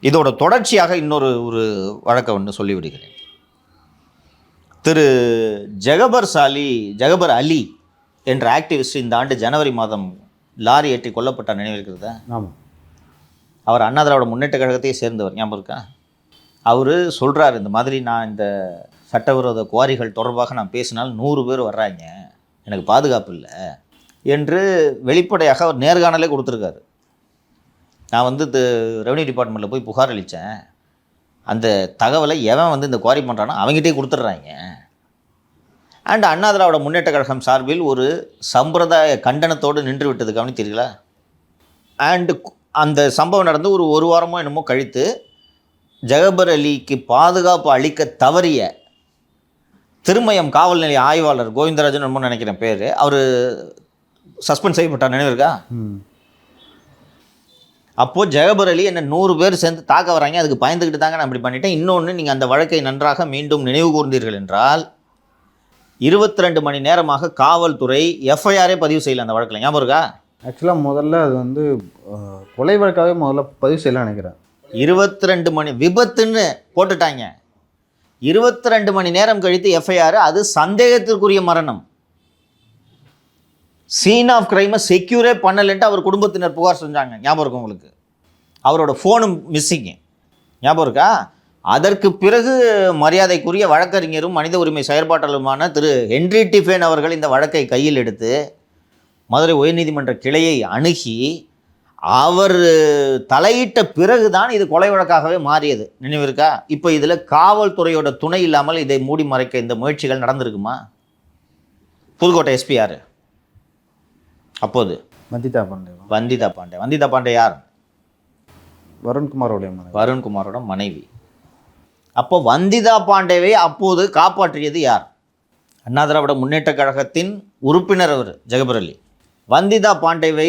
இதோட தொடர்ச்சியாக இன்னொரு வழக்கை ஒன்று சொல்லிவிடுகிறேன். திரு ஜகபர் அலி என்ற ஆக்டிவிஸ்ட் இந்த ஆண்டு ஜனவரி மாதம் லாரி ஏற்றி கொல்லப்பட்டார், நினைவிருக்கிறதா? ஆமாம். அவர் அண்ணா திராவிட முன்னேற்ற கழகத்தையே சேர்ந்தவர், ஞாபகம் இருக்கா? அவர் சொல்கிறார், இந்த மாதிரி நான் இந்த சட்டவிரோத குவாரிகள் தொடர்பாக நான் பேசினால் 100 பேர் வர்றாங்க, எனக்கு பாதுகாப்பு இல்லை என்று வெளிப்படையாக அவர் நேர்காணலே கொடுத்துருக்காரு. நான் வந்து ரெவன்யூ டிபார்ட்மெண்ட்டில் போய் புகார் அளித்தேன், அந்த தகவலை எவன் இந்த குவாரி பண்ணுறானோ அவங்ககிட்டே கொடுத்துட்றாங்க. அண்ட் அண்ணா திராவிட முன்னேற்ற கழகம் சார்பில் ஒரு சம்பிரதாய கண்டனத்தோடு நின்று விட்டது, கவனித்தீர்களா? அண்டு அந்த சம்பவம் நடந்து ஒரு வாரமோ என்னமோ கழித்து ஜகபர் அலிக்கு பாதுகாப்பு அளிக்க தவறிய திருமயம் காவல் நிலைய ஆய்வாளர் கோவிந்தராஜன் என்னமோ நினைக்கிறேன் பேர், அவர் சஸ்பெண்ட் செய்யப்பட்டார், நினைவிருக்கா? அப்போது ஜகபர் அலி என்ன 100 பேர் சேர்ந்து தாக்க வராங்க, அதுக்கு பயந்துக்கிட்டு தாங்க நான் இப்படி பண்ணிட்டேன். இன்னொன்று, நீங்கள் அந்த வழக்கை நன்றாக மீண்டும் நினைவு கூர்ந்தீர்கள் என்றால் 22 மணி நேரமாக காவல்துறை எஃப்ஐஆரே பதிவு செய்யலை அந்த வழக்கில், ஞாபகம் இருக்கா? ஆக்சுவலாக முதல்ல அது வந்து கொலை வழக்காகவே முதல்ல பதிவு செய்யலாம் நினைக்கிறேன். 22 மணி விபத்துன்னு போட்டுட்டாங்க. 22 மணி நேரம் கழித்து எஃப்ஐஆர், அது சந்தேகத்திற்குரிய மரணம், சீன் ஆஃப் கிரைமை செக்யூரே பண்ணலைன்ட்டு அவர் குடும்பத்தினர் புகார் செஞ்சாங்க, ஞாபகம் இருக்கும் உங்களுக்கு? அவரோட ஃபோனும் மிஸ்ஸிங்கு, ஞாபகம் இருக்கா? அதற்கு பிறகு மரியாதைக்குரிய வழக்கறிஞரும் மனித உரிமை செயற்பாட்டாளருமான திரு ஹென்றி டிஃபேன் அவர்கள் இந்த வழக்கை கையில் எடுத்து மதுரை உயர்நீதிமன்ற கிளையை அணுகி அவர் தலையிட்ட பிறகு தான் இது கொலை வழக்காகவே மாறியது, நினைவிருக்கா? இப்போ இதில் காவல்துறையோட துணை இல்லாமல் இதை மூடி மறைக்க இந்த முயற்சிகள் நடந்திருக்குமா? புதுக்கோட்டை எஸ்பி யார் அப்போது? வந்திதா பாண்டே யார்? வருண்குமாரோட மனைவி. அப்போ வந்திதா பாண்டேவை அப்போது காப்பாற்றியது யார்? அண்ணா திராவிட முன்னேற்ற கழகத்தின் உறுப்பினர் அவர் ஜகபர் அலி. வந்திதா பாண்டேவை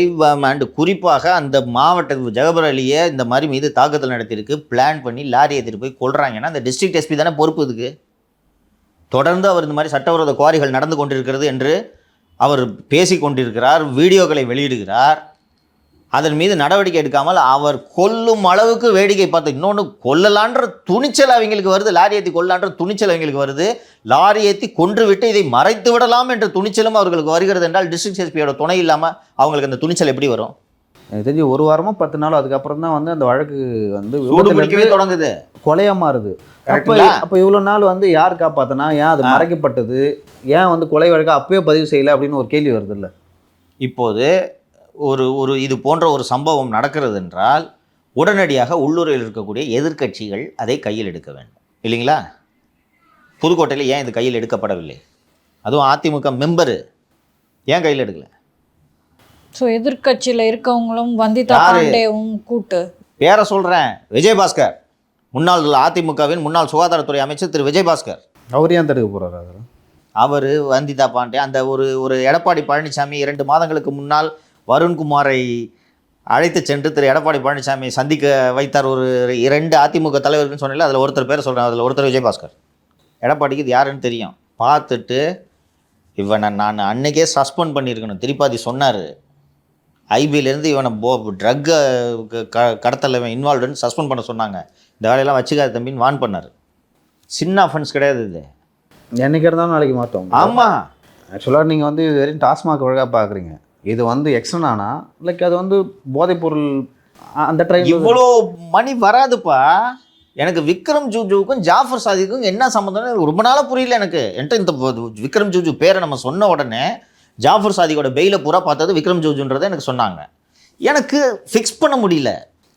அண்டு குறிப்பாக அந்த மாவட்ட ஜகபர் அலியை இந்த மாதிரி மீது தாக்குதல் நடத்தியிருக்கு, பிளான் பண்ணி லாரி ஏற்றிட்டு போய் கொள்றாங்கன்னா அந்த டிஸ்ட்ரிக்ட் எஸ்பி தானே பொறுப்பு இதுக்கு. தொடர்ந்து அவர் இந்த மாதிரி சட்டவிரோத குவாரிகள் நடந்து கொண்டிருக்கிறது என்று அவர் பேசி கொண்டிருக்கிறார், வீடியோக்களை வெளியிடுகிறார். அதன் மீது நடவடிக்கை எடுக்காமல் அவர் கொல்லும் அளவுக்கு வேடிக்கை பார்த்து, இன்னொன்று கொல்லலான்ற துணிச்சல் அவங்களுக்கு வருது, லாரி ஏற்றி கொல்லான்ற துணிச்சல் அவங்களுக்கு வருது, லாரி ஏற்றி கொன்று விட்டு இதை மறைத்து விடலாம் என்ற துணிச்சலும் அவர்களுக்கு வருகிறது என்றால் டிஸ்ட்ரிக்ட் எஸ்பியோட துணை இல்லாமல் அவங்களுக்கு அந்த துணிச்சல் எப்படி வரும்? எனக்கு தெரிஞ்சு 1 வாரமோ 10 நாளோ அதுக்கப்புறம் தான் அந்த வழக்கு பிடிக்கவே தொடங்குது, கொலையாக மாறுது. அப்போ இவ்வளோ நாள் யார் காப்பாற்றினா, ஏன் அது மறைக்கப்பட்டது, ஏன் கொலை வழக்கு அப்பயே பதிவு செய்யலை அப்படின்னு ஒரு கேள்வி வருது இல்லை? இப்போது ஒரு இது போன்ற ஒரு சம்பவம் நடக்கிறது என்றால் உடனடியாக உள்ளூரில் இருக்கக்கூடிய எதிர்க்கட்சிகள் அதை கையில் எடுக்க வேண்டும், இல்லைங்களா? புதுக்கோட்டையில் ஏன் இது கையில் எடுக்கப்படவில்லை? அதுவும் அதிமுக மெம்பரு ஏன் கையில் எடுக்கல? ஸோ எதிர்கட்சியில் இருக்கவங்களும் வந்திதா பாண்டேவும் கூட்டு பேரை சொல்கிறேன், விஜயபாஸ்கர், முன்னாள் அதிமுகவின் முன்னாள் சுகாதாரத்துறை அமைச்சர் திரு விஜயபாஸ்கர். அவர் ஏன் தடுக்க போகிறார்? அவர் வந்திதா பாண்டே அந்த ஒரு எடப்பாடி பழனிசாமி 2 மாதங்களுக்கு முன்னால் வருண்குமாரை அழைத்து சென்று திரு எடப்பாடி பழனிசாமி சந்திக்க வைத்தார். ஒரு 2 அதிமுக தலைவர்கள்னு சொன்னல, அதில் ஒருத்தர் பேரை சொல்கிறேன், அதில் ஒருத்தர் விஜயபாஸ்கர். எடப்பாடிக்கு இது யாருன்னு தெரியும். பார்த்துட்டு இவனை நான் அன்னைக்கே சஸ்பெண்ட் பண்ணியிருக்கணும், திரிபாதி சொன்னார், ஐபியிலேருந்து இவனை ட்ரக்கு கடத்தல இவன் இன்வால்வ்டுன்னு சஸ்பெண்ட் பண்ண சொன்னாங்க, இந்த வேலையெல்லாம் வச்சுக்காத தம்பின்னு வான் பண்ணார். சின்ன அஃபென்ஸ் கிடையாது இது, என்னைக்கு இருந்தாலும் நாளைக்கு மாற்றோம். ஆமாம், ஆக்சுவலாக நீங்கள் இது வரையும் டாஸ்மாக் வழக்காக பார்க்குறீங்க, இது எக்ஸ்டர்னானா லைக் அது போதைப்பொருள் அந்த ட்ரைன் இவ்வளோ மணி வராதுப்பா. எனக்கு விக்ரம் ஜூஜுவுக்கும் ஜாஃபர் சாதிக்கும் என்ன சம்மந்தம் ரொம்ப நாளாக புரியல எனக்கு. என்கிட்ட இந்த விக்ரம் ஜூஜு பேரை நம்ம சொன்ன உடனே ஜாஃபர் சாதிக்கோட பெயில பூரா பார்த்தது விக்ரம் ஜூஜுன்றதை எனக்கு சொன்னாங்க. எனக்கு ஃபிக்ஸ் பண்ண முடியல,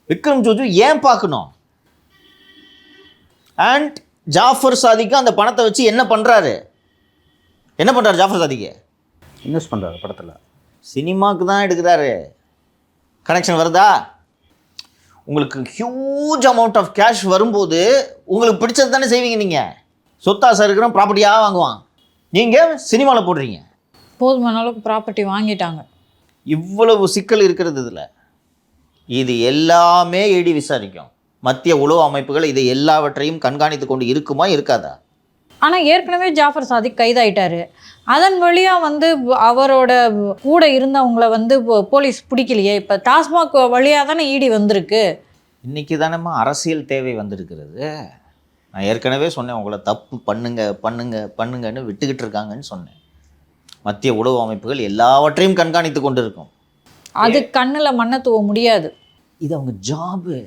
விக்ரம் ஜூஜு ஏன் பார்க்கணும், அண்ட் ஜாஃபர் சாதிக்கு அந்த பணத்தை வச்சு என்ன பண்ணுறாரு ஜாஃபர் சாதிக்கு? இன்வெஸ்ட் பண்ணுறாரு படத்தில், சினிமாவுக்கு தான் எடுக்கிறாரு. கனெக்ஷன் வருதா? உங்களுக்கு ஹியூஜ் அமௌண்ட் ஆஃப் கேஷ் வரும்போது உங்களுக்கு பிடிச்சது தானே செய்வீங்க. நீங்கள் சொத்தாசை இருக்கிற ப்ராப்பர்ட்டியாக வாங்குவான், நீங்கள் சினிமாவில் போடுறீங்க. போதுமான அளவுக்கு ப்ராப்பர்ட்டி வாங்கிட்டாங்க. இவ்வளவு சிக்கல் இருக்கிறது இதில். இது எல்லாமே இடி விசாரிக்கும். மத்திய உளவு அமைப்புகள் இதை எல்லாவற்றையும் கண்காணித்து கொண்டு இருக்குமா இருக்காதா? ஆனால் ஏற்கனவே ஜாஃபர் சாதிக் கைதாயிட்டாரு. அதன் வழியாக அவரோட கூட இருந்தவங்கள போலீஸ் பிடிக்கலையே. இப்போ டாஸ்மாக் வழியாக தானே ஈடி வந்திருக்கு. இன்றைக்கி தானேம்மா அரசியல் தேவை வந்திருக்கிறது. நான் ஏற்கனவே சொன்னேன், உங்களை தப்பு பண்ணுங்கன்னு விட்டுக்கிட்டு இருக்காங்கன்னு சொன்னேன். மத்திய உளவு அமைப்புகள் எல்லாவற்றையும் கண்காணித்து கொண்டு இருக்கும். அது கண்ணில் மண்ணை தூவ முடியாது. இது அவங்க ஜாபு.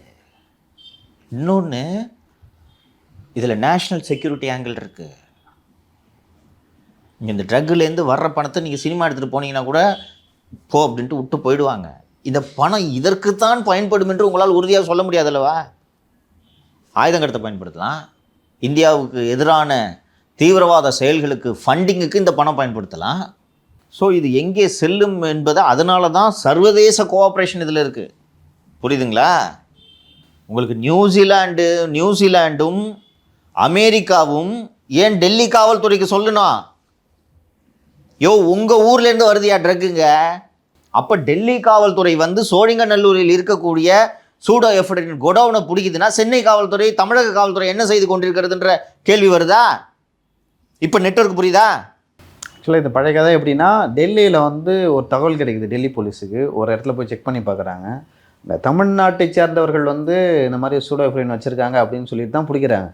இன்னொன்று, இதில் நேஷ்னல் செக்யூரிட்டி ஆங்கிள் இருக்குது. நீங்கள் இந்த ட்ரக்குலேருந்து வர்ற பணத்தை நீங்கள் சினிமா எடுத்துகிட்டு போனீங்கன்னா கூட போ அப்படின்ட்டு விட்டு போயிடுவாங்க. இந்த பணம் இதற்குத்தான் பயன்படும் என்று உங்களால் உறுதியாக சொல்ல முடியாதுல்லவா? ஆயுதம் கடத்த பயன்படுத்தலாம், இந்தியாவுக்கு எதிரான தீவிரவாத செயல்களுக்கு ஃபண்டிங்குக்கு இந்த பணம் பயன்படுத்தலாம். ஸோ இது எங்கே செல்லும் என்பதை, அதனால தான் சர்வதேச கோஆப்ரேஷன் இதில் இருக்குது. புரியுதுங்களா? உங்களுக்கு நியூசிலாண்டும் அமெரிக்காவும் ஏன் டெல்லி காவல்துறைக்கு சொல்லணும்? யோ, உங்கள் ஊர்லேருந்து வருதுயா ட்ரக்குங்க. அப்போ டெல்லி காவல்துறை வந்து சோழிங்கநல்லூரில் இருக்கக்கூடிய சூடோ எஃபர்டின் கொடவுனை பிடிக்குதுன்னா சென்னை காவல்துறை, தமிழக காவல்துறை என்ன செய்து கொண்டிருக்கிறதுன்ற கேள்வி வருதா? இப்போ நெட்வொர்க் புரியுதா? ஆக்சுவலாக இந்த பழைய கதை எப்படின்னா, டெல்லியில் வந்து ஒரு தகவல் கிடைக்குது டெல்லி போலீஸுக்கு. ஒரு இடத்துல போய் செக் பண்ணி பார்க்குறாங்க. இந்த தமிழ்நாட்டை சேர்ந்தவர்கள் வந்து இந்த மாதிரி சூடோ எஃபர்டின் வச்சுருக்காங்க அப்படின்னு சொல்லிட்டு தான் பிடிக்கிறாங்க.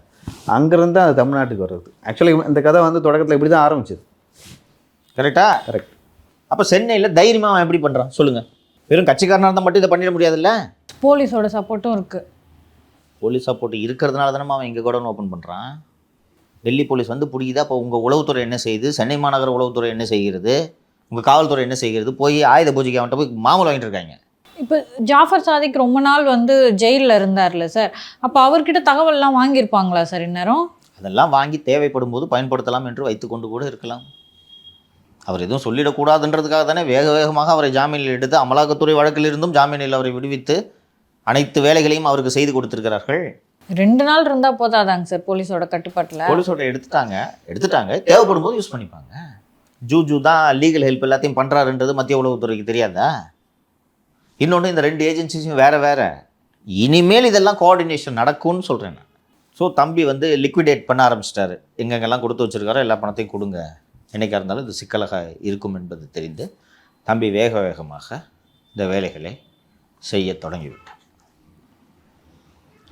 அங்கேருந்து அது தமிழ்நாட்டுக்கு வருது. ஆக்சுவலாக இந்த கதை வந்து தொடக்கத்தில் இப்படி தான் ஆரம்பிச்சது. கரெக்டா? கரெக்ட். அப்போ சென்னையில் தைரியமாக அவன் எப்படி பண்ணுறான் சொல்லுங்கள்? வெறும் கட்சிக்காரனாக இருந்தால் மட்டும் இதை பண்ணிட முடியாதுல்ல? போலீஸோட சப்போர்ட்டும் இருக்குது. போலீஸ் சப்போர்ட் இருக்கிறதுனால தானே அவன் இங்கே கூட ஓப்பன் பண்ணுறான். டெல்லி போலீஸ் வந்து பிடிக்குதா? அப்போ உங்கள் உளவுத்துறை என்ன செய்யுது? சென்னை மாநகர உளவுத்துறை என்ன செய்கிறது? உங்கள் காவல்துறை என்ன செய்கிறது? போய் ஆயுத பூஜைக்கு அவன்கிட்ட போய் மாமூல் வாங்கிட்டு இருக்காங்க. இப்போ ஜாஃபர் சாதிக் ரொம்ப நாள் வந்து ஜெயிலில் இருந்தார்ல சார், அப்போ அவர்கிட்ட தகவல்லாம் வாங்கியிருப்பாங்களா சார் இந்நேரம்? அதெல்லாம் வாங்கி தேவைப்படும் போது பயன்படுத்தலாம் என்று வைத்துக்கொண்டு கூட இருக்கலாம். அவர் எதுவும் சொல்லிடக்கூடாதுன்றதுக்காக தானே வேகமாக அவரை ஜாமீனில் எடுத்து அமலாக்கத்துறை வழக்கில் இருந்தும் ஜாமீனில் அவரை விடுவித்து அனைத்து வேலைகளையும் அவருக்கு செய்து கொடுத்துருக்கிறார்கள். 2 நாள் இருந்தால் போதாதாங்க சார் போலீஸோட கட்டுப்பாட்டில்? போலீஸோட எடுத்துட்டாங்க, தேவைப்படும் போது யூஸ் பண்ணிப்பாங்க. ஜூ தான் லீகல் ஹெல்ப் எல்லாத்தையும் பண்ணுறாருன்றது மத்திய உளவுத்துறைக்கு தெரியாதா? இன்னொன்று, இந்த 2 ஏஜென்சிஸும் வேறு. இனிமேல் இதெல்லாம் கோஆர்டினேஷன் நடக்கும்னு சொல்கிறேன் நான். ஸோ தம்பி வந்து லிக்விடேட் பண்ண ஆரம்பிச்சிட்டாரு. எங்கெங்கெல்லாம் கொடுத்து வச்சுருக்காரோ எல்லா பணத்தையும் கொடுங்க, என்றைக்காக இருந்தாலும் இது சிக்கலாக இருக்கும் என்பது தெரிந்து தம்பி வேகமாக இந்த வேலைகளை செய்ய தொடங்கிவிட்டார்.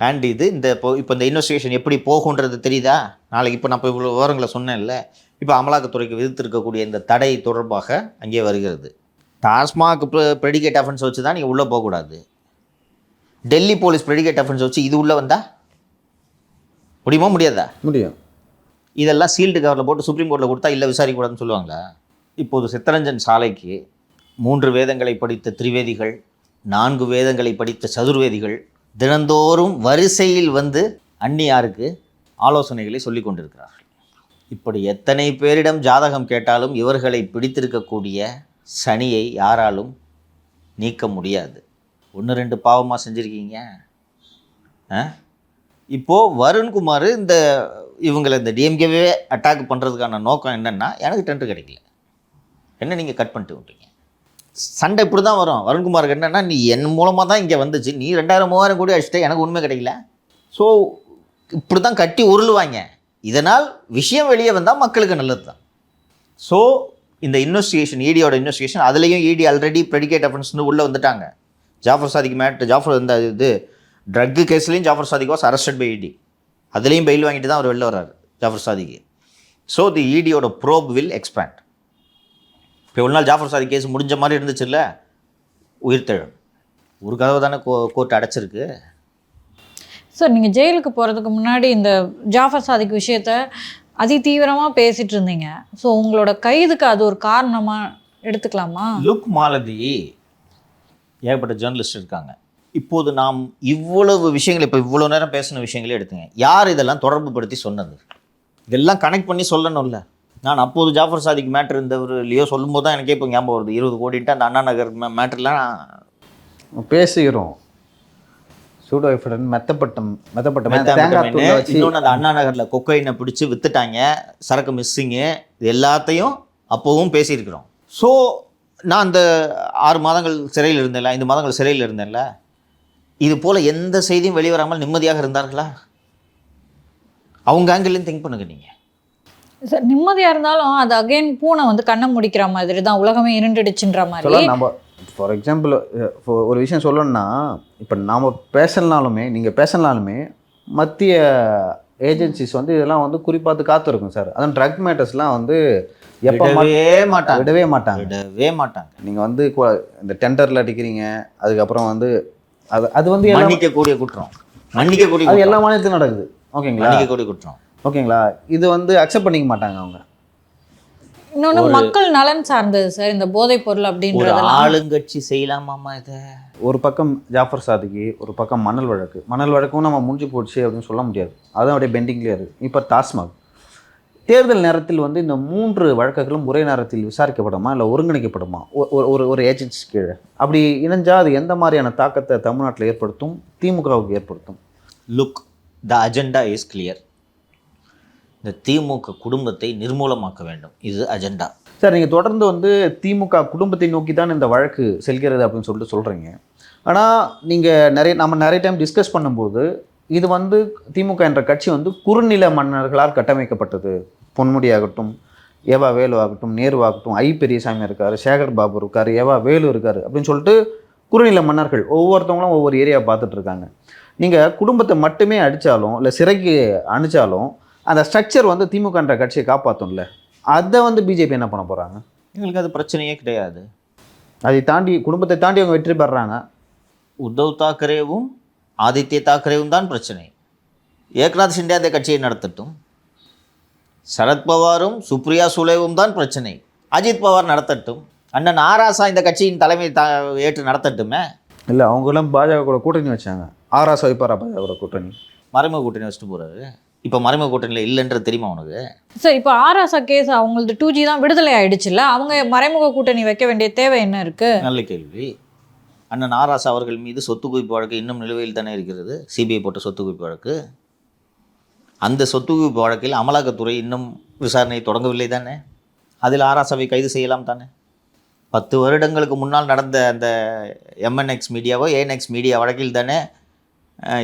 அண்ட் இது இப்போ இந்த இன்வெஸ்டிகேஷன் எப்படி போகுன்றது தெரியுதா? நாளைக்கு இப்போ நான் இப்போ இவ்வளோ விவரங்களை சொன்னேன்ல, இப்போ அமலாக்கத்துறைக்கு விதித்திருக்கக்கூடிய இந்த தடை தொடர்பாக அங்கே வருகிறது. டாஸ்மாக் ப்ரெடிகேட் அஃபென்ஸ் வச்சு தான் நீங்கள் உள்ளே போகக்கூடாது. டெல்லி போலீஸ் ப்ரெடிகேட் அஃபென்ஸ் வச்சு இது உள்ளே வந்தால் முடியுமா? முடியாதா? முடியும். இதெல்லாம் சீல்டு கவரில் போட்டு சுப்ரீம் கோர்ட்டில் கொடுத்தா இல்லை விசாரிக்கக்கூடாதுன்னு சொல்லுவாங்களா? இப்போது சித்தரஞ்சன் சாலைக்கு 3 வேதங்களை படித்த திரிவேதிகள், 4 வேதங்களை படித்த சதுர்வேதிகள் தினந்தோறும் வரிசையில் வந்து அந்நியாருக்கு ஆலோசனைகளை சொல்லி கொண்டிருக்கிறார்கள். இப்படி எத்தனை பேரிடம் ஜாதகம் கேட்டாலும் இவர்களை பிடித்திருக்கக்கூடிய சனியை யாராலும் நீக்க முடியாது. 1-2 பாவமாக செஞ்சுருக்கீங்க. இப்போது வருண்குமார் இவங்களை இந்த டிஎம்கேவே அட்டாக் பண்ணுறதுக்கான நோக்கம் என்னென்னா, எனக்கு டென்ட் கிடைக்கல, என்ன நீங்கள் கட் பண்ணிட்டு விட்டீங்க. சண்டை இப்படி தான் வரும். வருண்குமாருக்கு என்னென்னா, நீ என் மூலமாக தான் இங்கே வந்துச்சு, நீ 2000-3000 கோடி அடிச்சுட்டு எனக்கு உண்மை கிடைக்கல. ஸோ இப்படி தான் கட்டி உருளுவாங்க. இதனால் விஷயம் வெளியே வந்தால் மக்களுக்கு நல்லது தான். ஸோ இந்த இன்வெஸ்டிகேஷன், ஈடியோட இன்வெஸ்டிகேஷன், அதுலேயும் ஈடி ஆல்ரெடி ப்ரெடிகேட் அஃபென்ஸ்னு உள்ளே வந்துட்டாங்க. ஜாஃபர் சாதிக் ஜாஃபர் இந்த ட்ரக்கு கேஸ்லேயும் Jaffer Sadiq was arrested by ED. அதுலேயும் பெயில் வாங்கிட்டு தான் அவர் வெளில வர்றாரு ஜாஃபர் சாதிக்கு. ஸோ தி ஈடியோட ப்ரோப் வில் எக்ஸ்பேண்ட். இப்போ ஒரு நாள் ஜாஃபர் சாதிக் கேஸ் முடிஞ்ச மாதிரி இருந்துச்சுல்ல, உயிர்த்தெழும். ஒரு கதவை தானே கோர்ட் அடைச்சிருக்கு. சார், நீங்கள் ஜெயிலுக்கு போகிறதுக்கு முன்னாடி இந்த ஜாஃபர் சாதிக் விஷயத்த அதி தீவிரமாக பேசிகிட்டு இருந்தீங்க. ஸோ உங்களோட கைதுக்கு அது ஒரு காரணமாக எடுத்துக்கலாமா? லுக் மாலதி, ஏகப்பட்ட ஜேர்னலிஸ்ட் இருக்காங்க. இப்போது நாம் இவ்வளவு விஷயங்கள், இப்போ இவ்வளோ நேரம் பேசின விஷயங்களே எடுத்துங்க. யார் இதெல்லாம் தொடர்பு படுத்தி சொன்னது? இதெல்லாம் கனெக்ட் பண்ணி சொல்லணும்ல. நான் அப்போது ஜாஃபர் சாதிக் மேட்ரு இருந்தவர்லையோ சொல்லும்போது தான் எனக்கே இப்போ ஞாபகம் வருது. 20 கோடின்ட்டு அந்த அண்ணா நகர் மேட்ருலாம் பேசிக்கிறோம். சூடோ எஃபர்டின் மெத்தப்பட்ட இன்னொன்று அந்த அண்ணா நகரில் கொக்கைனை பிடிச்சி விற்றுட்டாங்க, சரக்கு மிஸ்ஸிங்கு, இது எல்லாத்தையும் அப்போவும் பேசியிருக்கிறோம். ஸோ நான் அந்த 6 மாதங்கள் சிறையில் இருந்தேன்ல, 5 மாதங்கள் சிறையில் இருந்தேன்ல, இது போல் எந்த செய்தியும் வெளிவராமல் நிம்மதியாக இருந்தார்களா? அவங்க ஆங்கிள்லேயும் திங்க் பண்ணுங்க நீங்கள். சார், நிம்மதியாக இருந்தாலும் அது அகைன் பூனை வந்து கண்ணை முடிக்கிற மாதிரி தான், உலகமே இருண்டுடுச்சுன்ற மாதிரி. ஃபார் எக்ஸாம்பிள் ஒரு விஷயம் சொல்லணும்னா, இப்போ நாம் பேசலனாலுமே, நீங்கள் பேசலனாலுமே மத்திய ஏஜென்சிஸ் வந்து இதெல்லாம் வந்து குறிப்பாத்து காத்திருக்கும் சார். அதுவும் ட்ரக் மேட்டர்ஸ்லாம் வந்து எப்போ விடவே மாட்டாங்க. நீங்கள் வந்து இந்த டெண்டரில் அடிக்கிறீங்க, அதுக்கப்புறம் வந்து அது வந்து மன்னிக்கக்கூடிய குற்றம், அது எல்லா மாநிலத்திலும் நடக்குது. ஓகேங்களா, மன்னிக்கக்கூடிய குற்றம். ஓகேங்களா, இது வந்து அக்செப்ட் பண்ணிக்க மாட்டாங்க அவங்க. இன்னொன்று மக்கள் நலன் சார்ந்தது சார் இந்த போதைப் பொருள் ஒரு அப்படின்றது. ஆளுங்கட்சி செய்யலாமாம்மா இதை? ஒரு பக்கம் ஜாஃபர் சாதிக்கு, ஒரு பக்கம் மணல் வழக்கும் நம்ம முடிஞ்சு போச்சு அப்படின்னு சொல்ல முடியாது. அதுவும் அப்படியே பெண்டிங்லேயே இருக்குது. இப்போ டாஸ்மாக் தேர்தல் நேரத்தில் வந்து இந்த 3 வழக்குகளும் ஒரே நேரத்தில் விசாரிக்கப்படுமா இல்லை ஒருங்கிணைக்கப்படுமா ஒரு ஏஜென்சி கீழே? அப்படி இணைஞ்சால் அது எந்த மாதிரியான தாக்கத்தை தமிழ்நாட்டில் ஏற்படுத்தும், திமுகவுக்கு ஏற்படுத்தும்? Look, the agenda is clear. இந்த திமுக குடும்பத்தை நிர்மூலமாக்க வேண்டும், இது அஜெண்டா. சார், நீங்கள் தொடர்ந்து வந்து திமுக குடும்பத்தை நோக்கி தான் இந்த வழக்கு செல்கிறது அப்படின்னு சொல்லிட்டு சொல்கிறீங்க. ஆனால் நீங்கள் நம்ம நிறைய டைம் டிஸ்கஸ் பண்ணும்போது இது வந்து திமுக என்ற கட்சி வந்து குறுநில மன்னர்களால் கட்டமைக்கப்பட்டது. பொன்முடி ஆகட்டும், ஏவா வேலு ஆகட்டும், நேரு ஆகட்டும், ஐ பெரியசாமி இருக்கார், சேகர் பாபு இருக்கார், ஏவா வேலு இருக்கார் அப்படின்னு சொல்லிட்டு குறுநில மன்னர்கள் ஒவ்வொருத்தவங்களும் ஒவ்வொரு ஏரியா பார்த்துட்டு இருக்காங்க. நீங்கள் குடும்பத்தை மட்டுமே அடித்தாலும் இல்லை சிறைக்கு அனுப்பிச்சாலும் அந்த ஸ்ட்ரக்சர் வந்து திமுக என்ற கட்சியை காப்பாற்றும்ல. அதை வந்து பிஜேபி என்ன பண்ண போகிறாங்க? எங்களுக்கு அது பிரச்சனையே கிடையாது. அதை தாண்டி, குடும்பத்தை தாண்டி அவங்க வெற்றி பெறாங்க. உத்தவ் தாக்கரேவும் ஆதித்ய தாக்கரேவும் தான் பிரச்சனை. ஏக்நாத் ஷிண்டே அந்த கட்சியை நடத்தட்டும். சரத்பவாரும் சுப்ரியா சுலேவும் தான் பிரச்சனை. அஜித் பவார் நடத்தட்டும். அண்ணன் ஆராசா இந்த கட்சியின் தலைமை ஏற்று நடத்தட்டுமே. இல்லை, அவங்களாம் பாஜக கூட கூட்டணி வச்சாங்க. ஆராசா வைப்பாரா பாஜக கூட்டணி? மறைமுக கூட்டணி வச்சுட்டு போகிறாரு. இப்போ மறைமுக கூட்டணியில் இல்லைன்றது தெரியுமா உனக்கு? சார், இப்போ ஆராசா கேஸ் அவங்களது 2G தான் விடுதலை ஆயிடுச்சுல்ல, அவங்க மறைமுக கூட்டணி வைக்க வேண்டிய தேவை என்ன இருக்குது? நல்ல கேள்வி. அண்ணன் ஆராசா அவர்கள் மீது சொத்து குவிப்பு வழக்கு இன்னும் நிலுவையில் தானே இருக்கிறது. சிபிஐ போட்ட சொத்து குவிப்பு வழக்கு. அந்த சொத்து குவிப்பு வழக்கில் அமலாக்கத்துறை இன்னும் விசாரணை தொடங்கவில்லை தானே. அதில் ஆராசாவை கைது செய்யலாம் தானே. 10 வருடங்களுக்கு முன்னால் நடந்த அந்த எம்என்எக்ஸ் மீடியாவோ ஏஎன்எக்ஸ் மீடியா வழக்கில் தானே,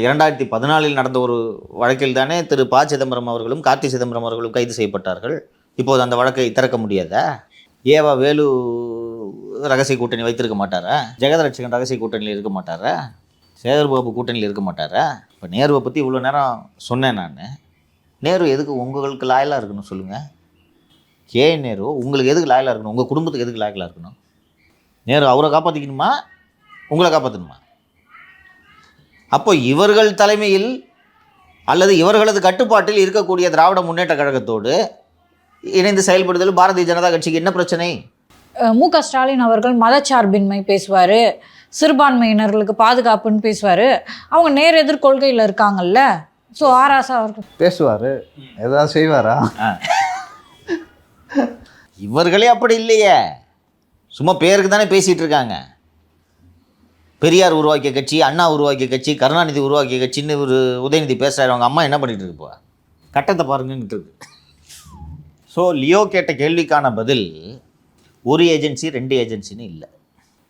2014 நடந்த ஒரு வழக்கில் தானே திரு ப. சிதம்பரம் அவர்களும் கார்த்தி சிதம்பரம் அவர்களும் கைது செய்யப்பட்டார்கள். இப்போது அந்த வழக்கை திறக்க முடியாதா? ஏவா வேலு ரகசிய கூட்டணி வைத்திருக்க மாட்டாரா? ஜெகதலட்சுமன் ரகசிய கூட்டணியில் இருக்க மாட்டாரா? சேகர்பாபு கூட்டணியில் இருக்க மாட்டாரா? இப்போ நேருவை பற்றி இவ்வளோ நேரம் சொன்னேன் நான். நேரு எதுக்கு உங்களுக்கு லாயலாக இருக்கணும் சொல்லுங்கள்? நேரு உங்களுக்கு எதுக்கு லாயலாக இருக்கணும்? உங்கள் குடும்பத்துக்கு எதுக்கு லாயலாக இருக்கணும்? நேரு அவரை காப்பாற்றிக்கணுமா, உங்களை காப்பாற்றணுமா? அப்போ இவர்கள் தலைமையில் அல்லது இவர்களது கட்டுப்பாட்டில் இருக்கக்கூடிய திராவிட முன்னேற்ற கழகத்தோடு இணைந்து செயல்படுதல் பாரதிய ஜனதா கட்சிக்கு என்ன பிரச்சனை? மு.க. ஸ்டாலின் அவர்கள் மதச்சார்பின்மை பேசுவார், சிறுபான்மையினர்களுக்கு பாதுகாப்புன்னு பேசுவார். அவங்க நேர் எதிர் கொள்கையில் இருக்காங்கல்ல. ஸோ ஆராசா அவர்கள் பேசுவார், ஏதாவது செய்வாரா? இவர்களே அப்படி இல்லையே, சும்மா பேருக்கு தானே பேசிகிட்டு இருக்காங்க. பெரியார் உருவாக்கிய கட்சி, அண்ணா உருவாக்கிய கட்சி, கருணாநிதி உருவாக்கிய கட்சின்னு ஒரு உதயநிதி பேசுகிறாரு. அவங்க அம்மா என்ன பண்ணிகிட்டு இருக்குப்பா? கட்டத்தை பாருங்கன்னு இருக்கு. ஸோ லியோ கேட்ட கேள்விக்கான பதில் ஒரு ஏஜென்சி 2 ஏஜென்சின்னு இல்லை.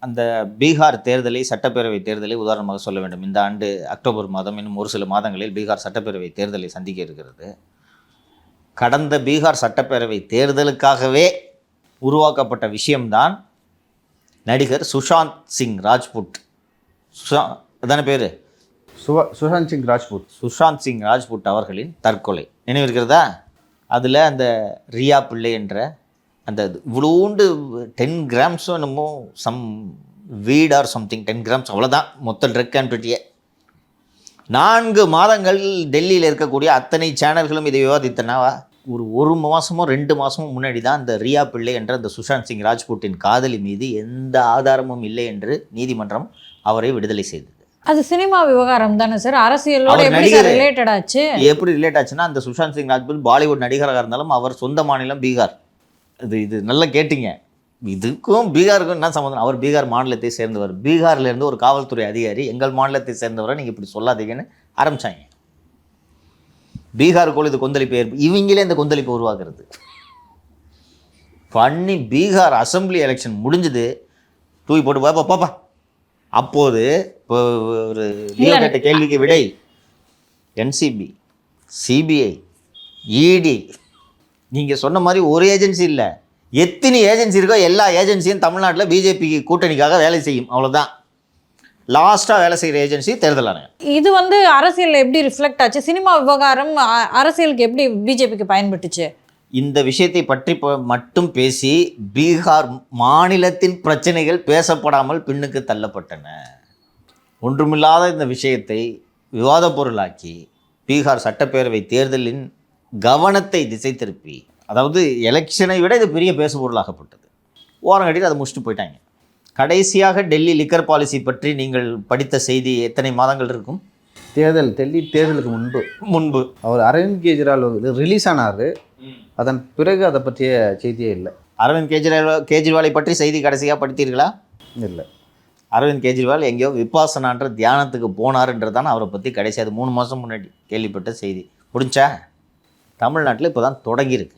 அந்த பீகார் தேர்தலை, சட்டப்பேரவை தேர்தலை உதாரணமாக சொல்ல வேண்டும். இந்த ஆண்டு அக்டோபர் மாதம் இன்னும் ஒரு சில மாதங்களில் பீகார் சட்டப்பேரவை தேர்தலை சந்திக்க இருக்கிறது. கடந்த பீகார் சட்டப்பேரவை தேர்தலுக்காகவே உருவாக்கப்பட்ட விஷயம்தான் நடிகர் சுஷாந்த் சிங் ராஜ்புட். அதான பேர்? சுஷாந்த் சிங் ராஜ்புட் அவர்களின் தற்கொலை நினைவிருக்கிறதா? அதில் அந்த ரியா பிள்ளை என்ற அந்த இவ்வளோண்டு 10 கிராம்ஸோ என்னமோ சம் வீட் ஆர் சம்திங் 10 கிராம்ஸ் அவ்வளோதான் மொத்த ட்ரக் குவான்டிட்டியே. 4 மாதங்கள் டெல்லியில் இருக்கக்கூடிய அத்தனை சேனல்களும் இதை விவாதித்தனவா? ஒரு மாதமோ 2 மாதமோ முன்னாடி தான் அந்த ரியா பிள்ளை என்ற அந்த சுஷாந்த் சிங் ராஜ்புட்டின் காதலி மீது எந்த ஆதாரமும் இல்லை என்று நீதிமன்றம் அவரை விடுதலை செய்தது. அது சினிமா விவகாரம் தானே சார், அரசியலோட எப்படி ரிலேட்டட் ஆச்சு? எப்படி ரிலேட் ஆச்சுன்னா, அந்த சுஷாந்த் சிங் ராஜ்புட் பாலிவுட் நடிகராக இருந்தாலும் அவர் சொந்த மாநிலம் பீகார். இது நல்லா கேட்டிங்க. இதுக்கும் பீகாருக்கும் என்ன சம்மந்தம்? அவர் பீகார் மாநிலத்தை சேர்ந்தவர். பீகார்லேருந்து ஒரு காவல்துறை அதிகாரி எங்கள் மாநிலத்தை சேர்ந்தவரை நீங்கள் இப்படி சொல்லாதீங்கன்னு ஆரம்பித்தாங்க. பீகாருக்குள் இது கொந்தளிப்பு இவங்களே இந்த கொந்தளிப்பு உருவாக்குறது பண்ணி பீகார் அசம்பிளி எலெக்ஷன் முடிஞ்சது, தூக்கி போட்டு பாப்பா. அப்போது இப்போ ஒரு கேட்ட கேள்விக்கு விடை என்சிபி, சிபிஐ, இடி, நீங்கள் சொன்ன மாதிரி ஒரு ஏஜென்சி இல்லை, எத்தனை ஏஜென்சி இருக்கோ எல்லா ஏஜென்சியும் தமிழ்நாட்டில் பிஜேபி கூட்டணிக்காக வேலை செய்யும், அவ்வளோதான். லாஸ்ட்டாக வேலை செய்கிற ஏஜென்சி தேர்தல் ஆணையம். இது அரசியலில் எப்படி ரிஃப்ளெக்ட் ஆச்சு? சினிமா விவகாரம் அரசியலுக்கு எப்படி பிஜேபிக்கு பயன்பட்டுச்சு? இந்த விஷயத்தை பற்றி மட்டும் பேசி பீகார் மாநிலத்தின் பிரச்சனைகள் பேசப்படாமல் பின்னுக்கு தள்ளப்பட்டன. ஒன்றுமில்லாத இந்த விஷயத்தை விவாத பொருளாக்கி பீகார் சட்டப்பேரவை தேர்தலின் கவனத்தை திசை திருப்பி, அதாவது எலெக்ஷனை விட இது பெரிய பேசு பொருளாகப்பட்டது. ஓரங்கட்டிட்டு அதை முடிச்சுட்டு போயிட்டாங்க. கடைசியாக டெல்லி லிக்கர் பாலிசி பற்றி நீங்கள் படித்த செய்தி எத்தனை மாதங்கள் இருக்கும்? டெல்லி தேர்தலுக்கு முன்பு அவர் அரவிந்த் கெஜ்ரிவால் ரிலீஸ் ஆனார். அதன் பிறகு அதை பற்றிய செய்தியே இல்லை. அரவிந்த் கெஜ்ரிவாலை பற்றி செய்தி கடைசியாக படித்தீர்களா? இல்லை. அரவிந்த் கெஜ்ரிவால் எங்கேயோ விபாசனான்ற தியானத்துக்கு போனார்ன்றதான அவரை பற்றி கடைசி, அது 3 மாதம் முன்னாடி கேள்விப்பட்ட செய்தி. முடிஞ்சா தமிழ்நாட்டில் இப்போ தான் தொடங்கியிருக்கு.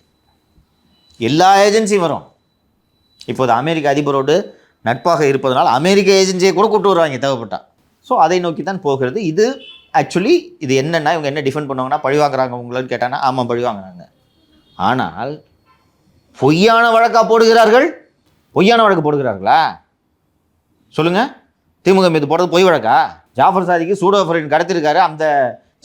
எல்லா ஏஜென்சியும் வரும். இப்போது அமெரிக்க அதிபரோடு நட்பாக இருப்பதனால் அமெரிக்க ஏஜென்சியை கூட கூட்டு வருவாங்க தேவைப்பட்டா. ஸோ அதை நோக்கி தான் போகிறது. இது ஆக்சுவலி இது என்னென்னா, இவங்க என்ன டிஃபெண்ட் பண்ணுவாங்கன்னா, பழி வாங்குறாங்க உங்களான்னு கேட்டாங்கன்னா, ஆமாம் பழி வாங்குறாங்க. ஆனால் பொய்யான வழக்காக போடுகிறார்கள். பொய்யான வழக்கு போடுகிறார்களா சொல்லுங்கள்? திமுக மீது போடுறது பொய் வழக்கா? ஜாஃபர் சாதிக்கு சூடோஃபரின் கடத்திருக்காரு. அந்த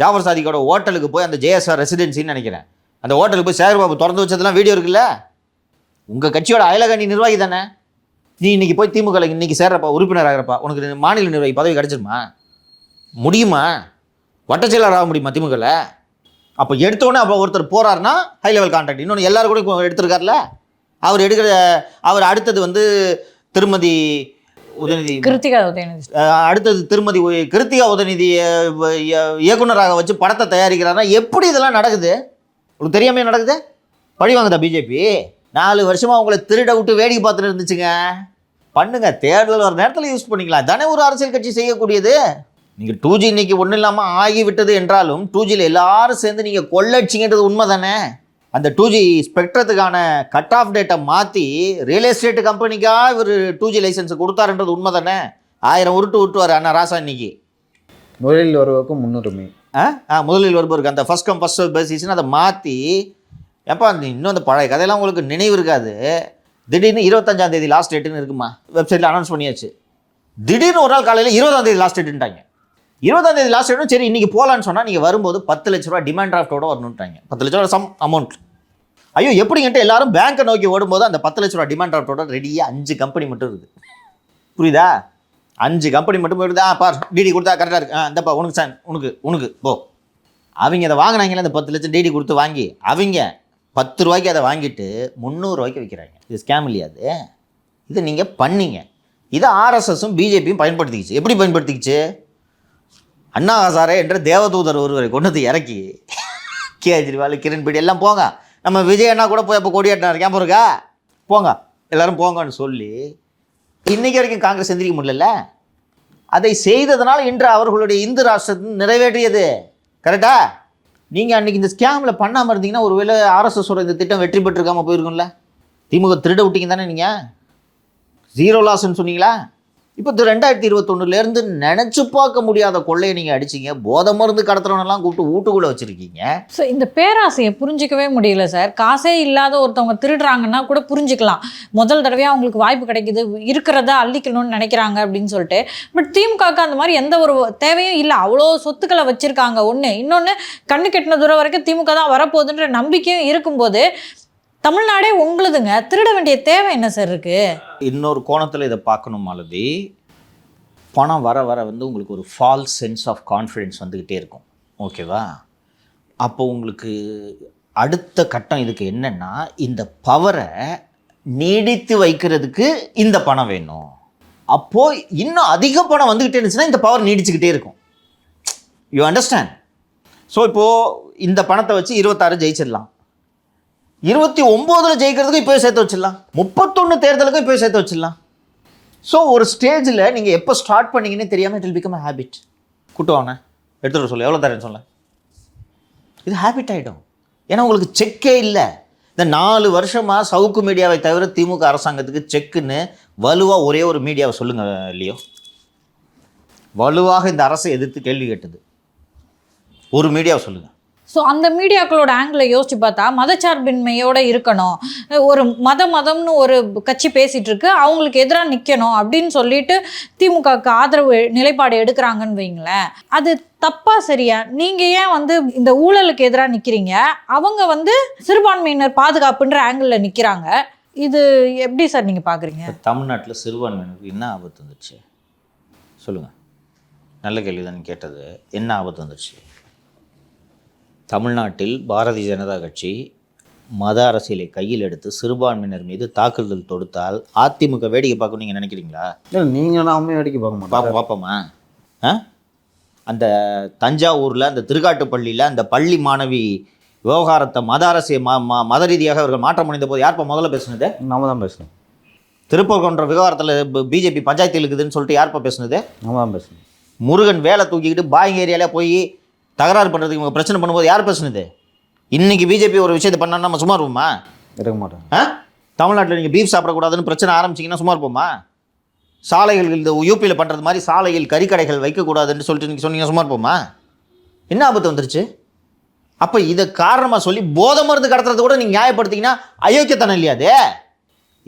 ஜாஃபர் சாதிக்கோட ஹோட்டலுக்கு போய், அந்த ஜேஎஸ்ஆர் ரெசிடென்சின்னு நினைக்கிறேன், அந்த ஹோட்டலுக்கு போய் சேகர்பாபு திறந்து வச்சதெல்லாம் வீடியோ இருக்குல்ல. உங்கள் கட்சியோட அயலகணி நிர்வாகி தானே நீ. இன்றைக்கி போய் திமுக இன்றைக்கி சேர்றப்பா, உறுப்பினர் ஆகிறப்பா, உனக்கு மாநில நிர்வாகி பதவி கிடச்சிருமா? முடியுமா? வட்டச்செயலர் ஆக முடியுமா திமுகவில்? அப்போ எடுத்தோடனே அப்போ ஒருத்தர் போகிறாருன்னா ஹை லெவல் கான்ட்ராக்ட். இன்னொன்று எல்லாரும் கூட எடுத்திருக்காருல. அவர் அடுத்தது திருமதி உதயநிதி, கிருத்திகா உதயநிதி, அடுத்தது திருமதி கிருத்திகா உதயநிதி இயக்குனராக வச்சு படத்தை தயாரிக்கிறாருன்னா எப்படி இதெல்லாம் நடக்குது? உங்களுக்கு தெரியாமே நடக்குது? பழி வாங்குதா பிஜேபி? 4 வருஷமாக உங்களை திருட விட்டு வேடிக்கை பார்த்துட்டு இருந்துச்சுங்க. பண்ணுங்க, தேர்தல் வர நேரத்தில் யூஸ் பண்ணிக்கலாம் தானே ஒரு அரசியல் கட்சி செய்யக்கூடியது. நீங்கள் 2G இன்னைக்கு ஒன்றும் இல்லாமல் ஆகிவிட்டது என்றாலும் 2Gயில் எல்லாரும் சேர்ந்து நீங்கள் கொள்ளடிச்சிங்கன்றது உண்மை தானே. அந்த 2G ஸ்பெக்ட்ரத்துக்கான கட் ஆஃப் டேட்டை மாற்றி ரியல் எஸ்டேட் கம்பெனிக்காக இவர் 2G லைசன்ஸ் கொடுத்தாருன்றது உண்மை தானே. 1000 உருட்டுவார் அண்ணா ராசா இன்னைக்கு. முதலில் வருவதற்கும் முன்னுரிமை. முதலில் வருபவருக்கு அந்த ஃபர்ஸ்ட் கம் ஃபர்ஸ்ட் பேசிஸ்ன்னு அதை மாற்றி, ஏப்பா இன்னும் அந்த பழைய கதையெல்லாம் உங்களுக்கு நினைவு இருக்காது. திடீர்னு 25ஆம் தேதி லாஸ்ட் டேட்டுன்னு இருக்குமா, வெப்சைட்டில் அனௌன்ஸ் பண்ணியாச்சு. திடீர்னு ஒரு நாள் காலையில் 20ஆம் தேதி லாஸ்ட் டேட்டுன்ட்டாங்க. 20ஆம் தேதி லாஸ்ட் டேட்டும் சரி இன்றைக்கி போகலான்னு சொன்னால் நீங்கள் வரும்போது 10 லட்ச ரூபா டிமாண்ட் டிராஃப்டோட வரணுன்ட்டாங்க. 10 லட்ச ரூபா சம் அமௌண்ட். ஐயோ எப்படிங்கிட்ட எல்லாரும் பேங்க்கை நோக்கி ஓடும்போது அந்த 10 லட்ச ரூபா டிமாண்ட் டிராஃப்டோட ரெடியாக 5 கம்பெனி மட்டும் இருக்குது. புரியுதா? 5 கம்பெனி மட்டும் போயிடுதா? பார் டிடி கொடுத்தா கரெக்டாக இருக்கு. இந்தப்பா உனக்கு சார், உனக்கு போ. அவங்க அதை வாங்கினாங்களே, அந்த 10 லட்சம் டிடி கொடுத்து வாங்கி அவங்க 10 ரூபாய்க்கு அதை வாங்கிட்டு 300 ரூபாய்க்கு விற்கிறாங்க. இது ஸ்கேம் இல்லையா? இது நீங்கள் பண்ணீங்க. இதை ஆர்எஸ்எஸும் பிஜேபியும் பயன்படுத்திக்கிச்சு. எப்படி பயன்படுத்திக்கிச்சு? அண்ணா ஹசாரே என்ற தேவதூதர் ஒருவரை கொண்டு இறக்கி கேஜ்ரிவால், கிரண்பேடி எல்லாம் போங்க, நம்ம விஜய் அண்ணா கூட போய் அப்போ கொடியாட்டினார் ஞாபகம் இருக்கா, போங்க எல்லோரும் போங்கன்னு சொல்லி இன்றைக்கி வரைக்கும் காங்கிரஸ் எந்திரிக்க முடியல. அதை செய்ததுனால இன்று அவர்களுடைய இந்து ராஷ்டிரத்தை நிறைவேற்றியது. கரெக்டா? நீங்கள் அன்றைக்கி இந்த ஸ்கேமில் பண்ணாமல் இருந்தீங்கன்னா ஒருவேளை ஆர்எஸ்எஸோட இந்த திட்டம் வெற்றி பெற்றிருக்காமல் போயிருக்கும்ல. திமுக திருட விட்டீங்க தானே நீங்கள், 0 லாஸ்ன்னு சொன்னீங்களா? இப்போ 2021 நினச்சி பார்க்க முடியாத கொள்ளையை நீங்கள் அடிச்சிங்க. போதை மருந்து கடத்துறவனெல்லாம் கூப்பிட்டு வீட்டுக்குள்ளே வச்சுருக்கீங்க. ஸோ இந்த பேராசையை புரிஞ்சிக்கவே முடியல சார். காசே இல்லாத ஒருத்தவங்க திருடுறாங்கன்னா கூட புரிஞ்சுக்கலாம், முதல் தடவையாக அவங்களுக்கு வாய்ப்பு கிடைக்குது, இருக்கிறத அள்ளிக்கணும்னு நினைக்கிறாங்க அப்படின்னு சொல்லிட்டு. பட் திமுகவுக்கு அந்த மாதிரி எந்த ஒரு தேவையும் இல்லை. அவ்வளோ சொத்துக்களை வச்சுருக்காங்க. இன்னொன்று கண்ணு கெட்டின தூரம் வரைக்கும் திமுக தான் வரப்போகுதுன்ற நம்பிக்கையும் இருக்கும்போது தமிழ்நாடே உங்களுதுங்க, திருட வேண்டிய தேவை என்ன சார் இருக்குது? இன்னொரு கோணத்தில் இதை பார்க்கணும் மாலதி. பணம் வர வர உங்களுக்கு ஒரு ஃபால்ஸ் சென்ஸ் ஆஃப் கான்ஃபிடென்ஸ் வந்துக்கிட்டே இருக்கும். ஓகேவா? அப்போ உங்களுக்கு அடுத்த கட்டம் இதுக்கு என்னென்னா, இந்த பவரை நீடித்து வைக்கிறதுக்கு இந்த பணம் வேணும். அப்போது இன்னும் அதிக பணம் வந்துக்கிட்டே இருந்துச்சுன்னா இந்த பவர் நீடிச்சுக்கிட்டே இருக்கும். You understand? ஸோ இப்போது இந்த பணத்தை வச்சு 26 ஜெயிச்சிடலாம், 29 ஜெயிக்கிறதுக்கும் இப்போ சேர்த்து வச்சிடலாம், 31 தேர்தலுக்கும் இப்போ சேர்த்து வச்சிடலாம். ஸோ ஒரு ஸ்டேஜில் நீங்கள் எப்போ ஸ்டார்ட் பண்ணிங்கன்னே தெரியாமல் it will become a habit. கூட்டுவாங்க எடுத்துகிட்டு சொல்ல, எவ்வளோ தரேன்னு சொல்ல, இது ஹேபிட் ஆகிடும். ஏன்னா உங்களுக்கு செக்கே இல்லை. இந்த 4 வருஷமாக சவுக்கு மீடியாவை தவிர திமுக அரசாங்கத்துக்கு செக்குன்னு வலுவாக ஒரே ஒரு மீடியாவை சொல்லுங்கள் இல்லையோ, வலுவாக இந்த அரசை எதிர்த்து கேள்வி கேட்டது ஒரு மீடியாவை சொல்லுங்கள். ஸோ அந்த மீடியாக்களோட ஆங்கிளை யோசிச்சு பார்த்தா மதச்சார்பின்மையோட இருக்கணும், ஒரு மதம்னு ஒரு கட்சி பேசிட்டு இருக்கு, அவங்களுக்கு எதிராக நிற்கணும் அப்படின்னு சொல்லிட்டு திமுகவுக்கு ஆதரவு நிலைப்பாடு எடுக்கிறாங்கன்னு வைங்களேன். அது தப்பா சரியா? நீங்க ஏன் வந்து இந்த ஊழலுக்கு எதிராக நிற்கிறீங்க, அவங்க வந்து சிறுபான்மையினர் பாதுகாப்புன்ற ஆங்கிளில் நிற்கிறாங்க? இது எப்படி சார் நீங்கள் பார்க்குறீங்க? தமிழ்நாட்டில் சிறுபான்மையினருக்கு என்ன ஆபத்து வந்துச்சு சொல்லுங்கள். நல்ல கேள்வி தான் கேட்டது. என்ன ஆபத்து வந்துச்சு? தமிழ்நாட்டில் பாரதிய ஜனதா கட்சி மத அரசியலை கையில் எடுத்து சிறுபான்மையினர் மீது தாக்குதல் தொடுத்தால் அதிமுக வேடிக்கை பார்க்கணும் நீங்கள் நினைக்கிறீங்களா? இல்லை, நீங்கள் நாமே வேடிக்கை பார்க்க மாட்டோம். பார்ப்போமா? அந்த தஞ்சாவூரில் அந்த திருக்காட்டுப்பள்ளியில் அந்த பள்ளி மாணவி விவகாரத்தை மத அரசியல் மத ரீதியாக அவர்கள் மாற்றம் அடைந்த போது யார்ப்பா முதல்ல பேசுனது? நாம தான் பேசணும். திருப்பூர்கொன்ற விவகாரத்தில் பிஜேபி பஞ்சாயத்து இருக்குதுன்னு சொல்லிட்டு யார்ப்பா பேசுனது? நாம தான் பேசணும். முருகன் வேலை தூக்கிக்கிட்டு பாயிங் ஏரியாவில் போய் தகராறு பண்ணுறதுக்கு இவங்க பிரச்சனை பண்ணும்போது யார் பேசுனது? இன்றைக்கி பிஜேபி ஒரு விஷயத்தை பண்ணால் நம்ம சும்மா இருப்போமா? இருக்க மாட்டோம். தமிழ்நாட்டில் நீங்கள் பீஃப் சாப்பிடக்கூடாதுன்னு பிரச்சனை ஆரம்பிச்சிங்கன்னா சும்மா இருப்போமா? சாலைகள் இந்த யூபியில் பண்ணுறது மாதிரி சாலையில் கறிக்கடைகள் வைக்கக்கூடாதுன்னு சொல்லிட்டு நீங்கள் சொன்னீங்கன்னா சும்மா இருப்போமா? என்ன ஆபத்து வந்துருச்சு? அப்போ இதை காரணமாக சொல்லி போதை மருந்து கடத்துறத கூட நீங்கள் நியாயப்படுத்திங்கன்னா அயோக்கியத்தனம் இல்லையா அது?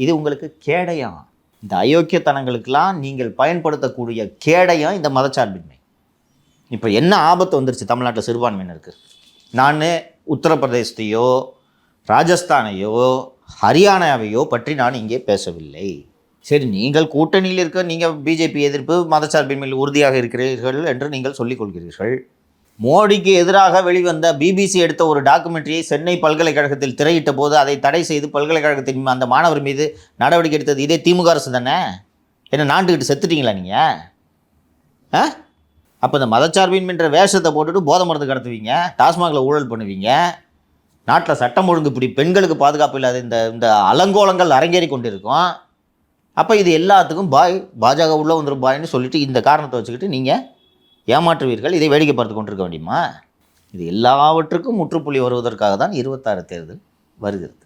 இது உங்களுக்கு கேடயம். இந்த அயோக்கியத்தனங்களுக்கெல்லாம் நீங்கள் பயன்படுத்தக்கூடிய கேடயம் இந்த மதச்சார்பின்மை. இப்போ என்ன ஆபத்து வந்துருச்சு தமிழ்நாட்டில் சிறுபான்மையினருக்கு? நான் உத்தரப்பிரதேசத்தையோ ராஜஸ்தானையோ ஹரியானாவையோ பற்றி நான் இங்கே பேசவில்லை. சரி, நீங்கள் கூட்டணியில் இருக்க, நீங்கள் பிஜேபி எதிர்ப்பு மதச்சார்பின்மையில் உறுதியாக இருக்கிறீர்கள் என்று நீங்கள் சொல்லிக் கொள்கிறீர்கள். மோடிக்கு எதிராக வெளிவந்த பிபிசி எடுத்த ஒரு டாக்குமெண்ட்ரியை சென்னை பல்கலைக்கழகத்தில் திரையிட்ட போது அதை தடை செய்து பல்கலைக்கழகத்தின் அந்த மாணவர் மீது நடவடிக்கை எடுத்தது இதே திமுக அரசு தானே? என்ன நாட்டுக்கிட்டு செத்துட்டீங்களா நீங்கள்? அப்போ இந்த மதச்சார்பின்மைன்ற வேஷத்தை போட்டுட்டு போதை மருந்து கடத்துவீங்க, டாஸ்மாகில் ஊழல் பண்ணுவீங்க, நாட்டில் சட்டம் ஒழுங்கு இப்படி பெண்களுக்கு பாதுகாப்பு இல்லாத இந்த அலங்கோலங்கள் அரங்கேறி கொண்டு இருக்கும். அப்போ இது எல்லாத்துக்கும் பாஜக உள்ளே வந்துடும் பாய்ன்னு சொல்லிட்டு இந்த காரணத்தை வச்சுக்கிட்டு நீங்கள் ஏமாற்றுவீர்கள். இதை வேடிக்கை பார்த்து கொண்டிருக்க வேண்டியமா? இது எல்லாவற்றுக்கும் முற்றுப்புள்ளி வருவதற்காக தான் 26 தேர்தல் வருகிறது.